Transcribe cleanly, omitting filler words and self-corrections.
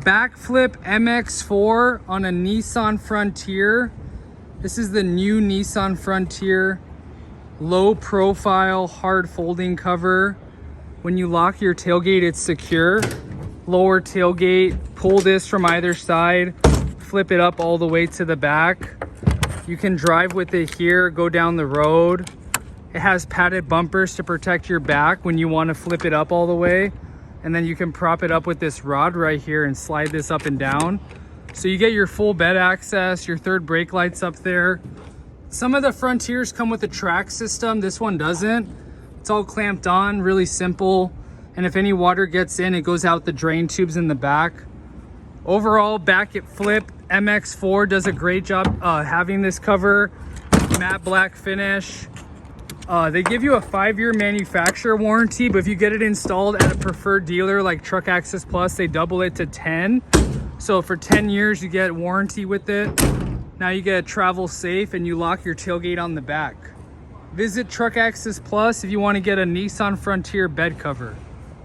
BAKFlip MX4 on a Nissan Frontier. This is the new Nissan Frontier. Low profile, hard folding cover. When you lock your tailgate, it's secure. Lower tailgate, pull this from either side, flip it up all the way to the back. You can drive with it here, go down the road. It has padded bumpers to protect your back when you want to flip it up all the way. And then you can prop it up with this rod right here and slide this up and down. So you get your full bed access, your third brake lights up there. Some of the Frontiers come with a track system. This one doesn't. It's all clamped on, really simple. And if any water gets in, it goes out the drain tubes in the back. Overall, BAKFlip MX4 does a great job having this cover. Matte black finish. They give you a 5-year manufacturer warranty, but if you get it installed at a preferred dealer like Truck Access Plus, they double it to 10. So for 10 years, you get warranty with it. Now you get travel safe and you lock your tailgate on the back. Visit Truck Access Plus if you want to get a Nissan Frontier bed cover.